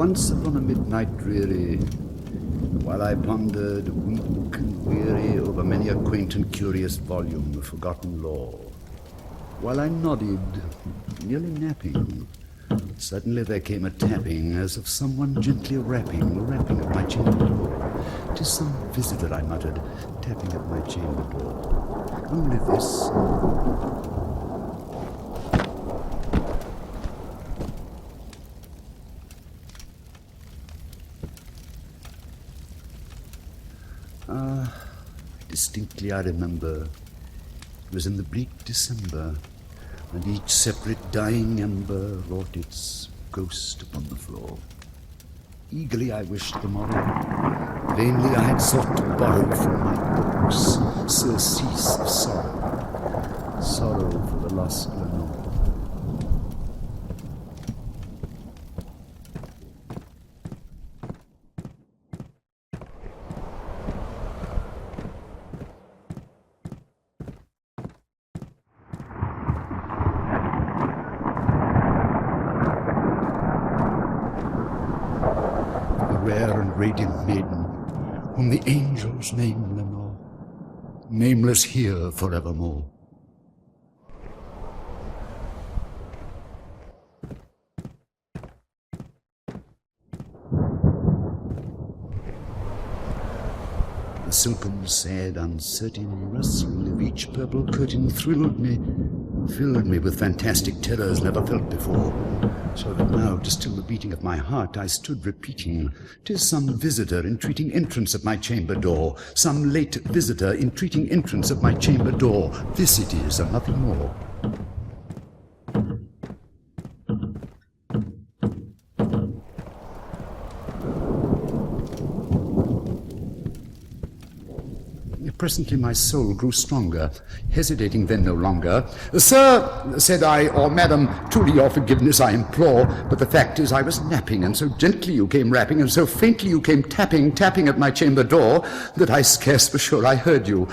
once upon a midnight dreary, while I pondered, weak and weary, over many a quaint and curious volume of forgotten lore, while I nodded, nearly napping, suddenly there came a tapping, as of someone gently rapping at my chamber door. "'Tis some visitor," I muttered, tapping at my chamber door. "Only this." Distinctly I remember, it was in the bleak December, and each separate dying ember wrought its ghost upon the floor. Eagerly I wished the morrow, vainly I had sought to borrow from my books surcease of sorrow for the lost Lenore. Rare and radiant maiden, whom the angels name Lenore, nameless here forevermore. The silken, sad, uncertain rustle of each purple curtain filled me with fantastic terrors never felt before, so that now, to still the beating of my heart, I stood repeating, "'Tis some visitor entreating entrance at my chamber door, some late visitor entreating entrance at my chamber door. This it is, and nothing more." Presently my soul grew stronger, hesitating then no longer. "Sir," said I, "or madam, truly your forgiveness I implore, but the fact is I was napping, and so gently you came rapping, and so faintly you came tapping at my chamber door, that I scarce was sure I heard you.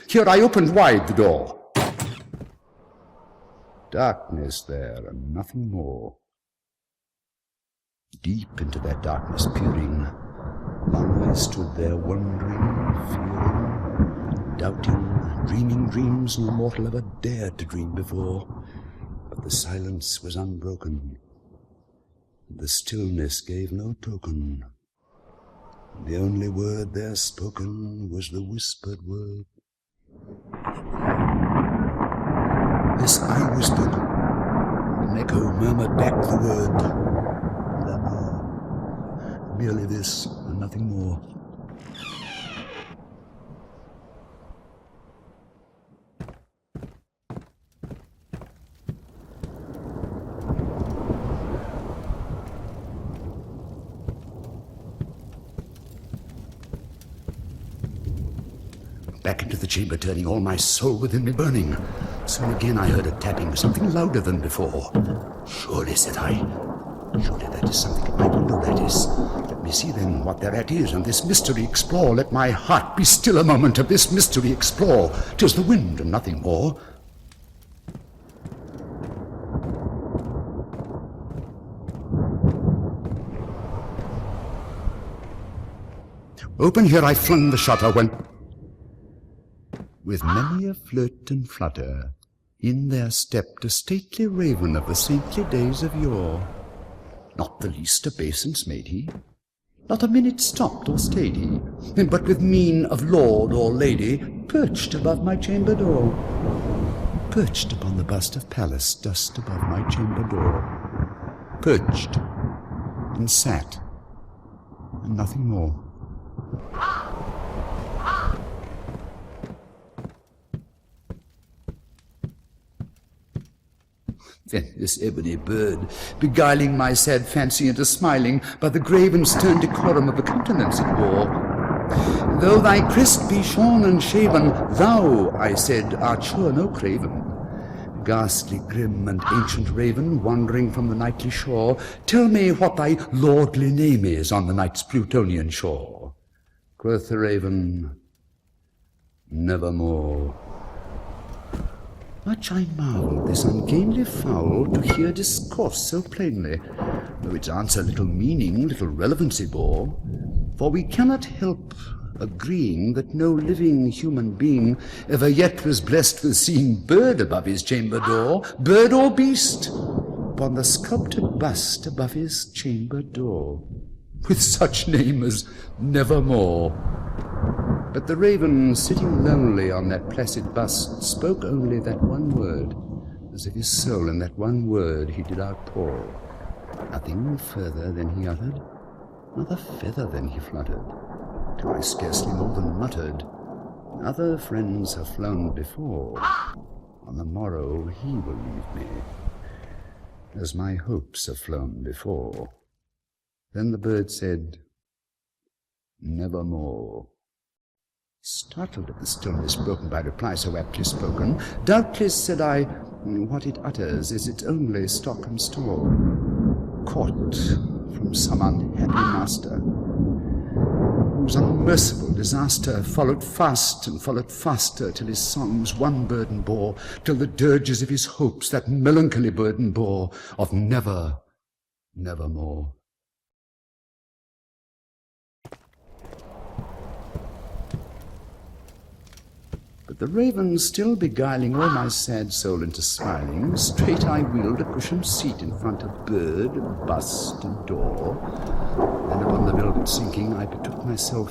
Here I opened wide the door. Darkness there, and nothing more. Deep into that darkness peering, long I stood there wondering, fearing, doubting, dreaming dreams no mortal ever dared to dream before. But the silence was unbroken, and the stillness gave no token. The only word there spoken was the whispered word. This I whispered, an echo murmured back the word. Merely this, and nothing more. Back into the chamber turning, all my soul within me burning. Soon again I heard a tapping, something louder than before. "Surely," said I, "surely that is something at my window, that is. Let me see then what thereat is, and this mystery explore. Let my heart be still a moment, of this mystery explore. 'Tis the wind and nothing more." Open here I flung the shutter, when, with many a flirt and flutter, in there stepped a stately raven of the saintly days of yore. Not the least obeisance made he, not a minute stopped or stayed he, but with mien of lord or lady perched above my chamber door. Perched upon the bust of Pallas just above my chamber door. Perched and sat, and nothing more. Then this ebony bird, beguiling my sad fancy into smiling, by the grave and stern decorum of the countenance it wore. "Though thy crest be shorn and shaven, thou," I said, "art sure no craven. Ghastly, grim, and ancient raven, wandering from the nightly shore, tell me what thy lordly name is on the night's Plutonian shore." Quoth the raven, "Nevermore." Much I marvelled this ungainly fowl to hear discourse so plainly, though its answer little meaning, little relevancy bore. For we cannot help agreeing that no living human being ever yet was blessed with seeing bird above his chamber door, bird or beast, upon the sculptured bust above his chamber door, with such name as Nevermore. But the raven, sitting lonely on that placid bust, spoke only that one word, as if his soul in that one word he did outpour. Nothing further than he uttered, not a feather than he fluttered, till I scarcely more than muttered, other friends have flown before, on the morrow he will leave me, as my hopes have flown before. Then the bird said, Nevermore. Startled at the stillness broken by reply so aptly spoken, doubtless, said I, what it utters is its only stock and store, caught from some unhappy master, whose unmerciful disaster followed fast and followed faster, till his songs one burden bore, till the dirges of his hopes that melancholy burden bore, of never, nevermore. But the raven still beguiling all my sad soul into smiling, straight I wheeled a cushioned seat in front of bird, bust, and door. Then upon the velvet sinking I betook myself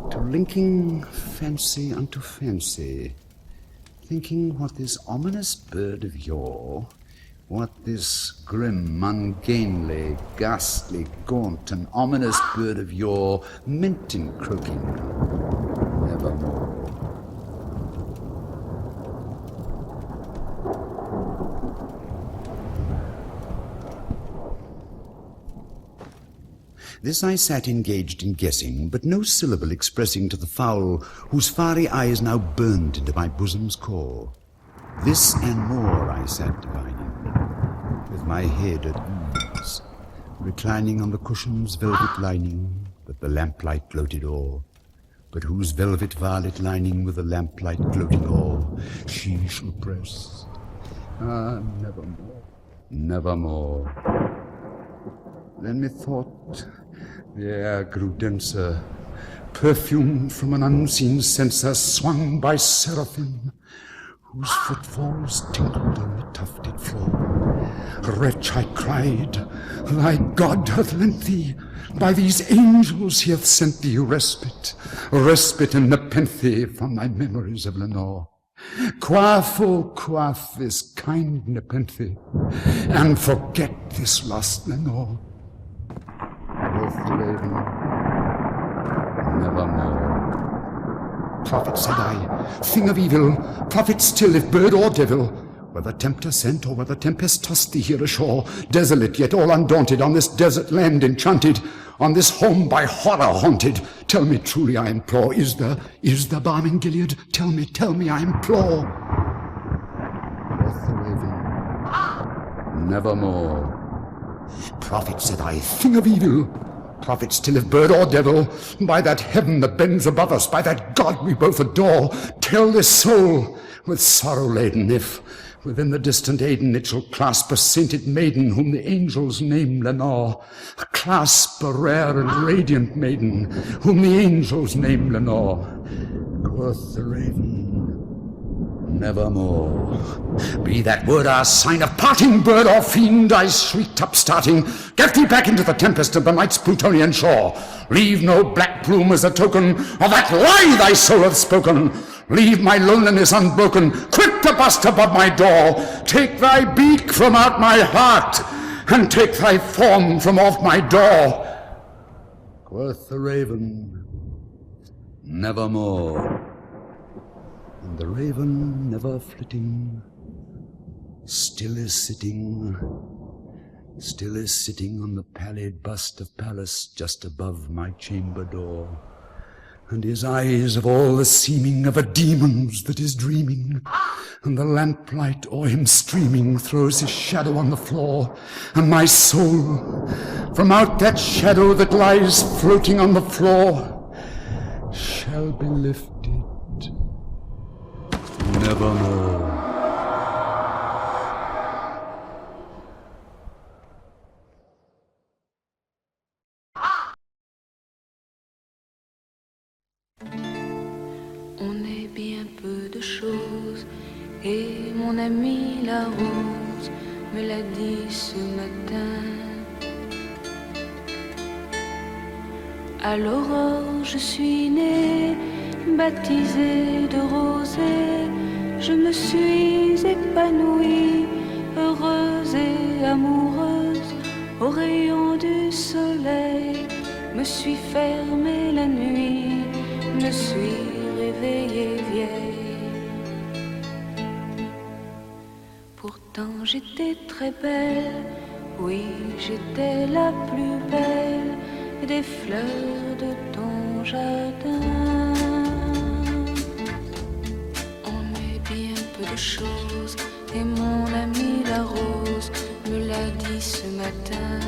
to linking fancy unto fancy, thinking what this ominous bird of yore, what this grim, ungainly, ghastly, gaunt, and ominous bird of yore meant in croaking Nevermore. This I sat engaged in guessing, but no syllable expressing to the fowl, whose fiery eyes now burned into my bosom's core. This and more I sat divining, with my head at ease, reclining on the cushion's velvet lining, that the lamplight gloated o'er, but whose velvet violet lining with the lamplight gloating o'er, she shall press. Ah, nevermore, nevermore. Then methought the air grew denser, perfumed from an unseen censer, swung by seraphim, whose footfalls tinkled on the tufted floor. Wretch, I cried, thy God hath lent thee, by these angels he hath sent thee respite, respite and nepenthe from thy memories of Lenore. Quaff, oh, quaff this kind nepenthe, and forget this lost Lenore. Quoth the raven, Nevermore. Prophet, said I, thing of evil, prophet still, if bird or devil, whether tempter sent or whether tempest tossed thee here ashore, desolate yet all undaunted, on this desert land enchanted, on this home by horror haunted, tell me truly, I implore, is there balm in Gilead? Tell me, I implore. Quoth the raven, Nevermore. Prophet, said I, thing of evil, prophet still, if bird or devil, by that heaven that bends above us, by that God we both adore, tell this soul, with sorrow laden, if within the distant Aden it shall clasp a sainted maiden whom the angels name Lenore, clasp a rare and radiant maiden whom the angels name Lenore. Quoth the raven, Nevermore. Be that word our sign of parting, bird or fiend, I shrieked up starting, get thee back into the tempest of the night's Plutonian shore. Leave no black plume as a token of that lie thy soul hath spoken. Leave my loneliness unbroken, quit the bust above my door. Take thy beak from out my heart, and take thy form from off my door. Quoth the raven, Nevermore. And the raven, never flitting, still is sitting on the pallid bust of Pallas just above my chamber door, and his eyes of all the seeming of a demon's that is dreaming, and the lamplight o'er him streaming throws his shadow on the floor, and my soul, from out that shadow that lies floating on the floor, shall be lifted Nevermore. On est bien peu de choses, et mon amie la rose me l'a dit ce matin. À l'aurore je suis née, baptisée de rosée, je me suis épanouie, heureuse et amoureuse, au rayon du soleil, me suis fermée la nuit, me suis réveillée vieille. Pourtant j'étais très belle, oui j'étais la plus belle des fleurs de ton jardin. On est bien peu de choses, et mon amie la rose me l'a dit ce matin.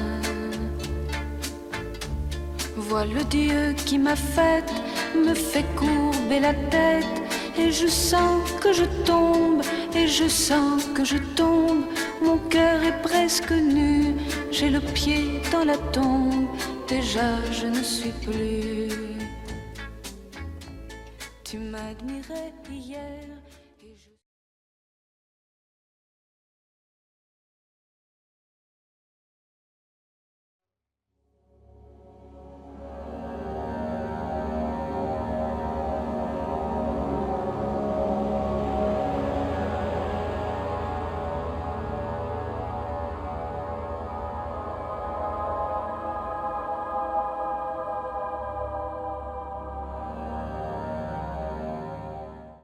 Vois le Dieu qui m'a faite, me fait courber la tête, et je sens que je tombe, et je sens que je tombe. Mon cœur est presque nu, j'ai le pied dans la tombe, déjà je ne suis plus. Tu m'admirais hier,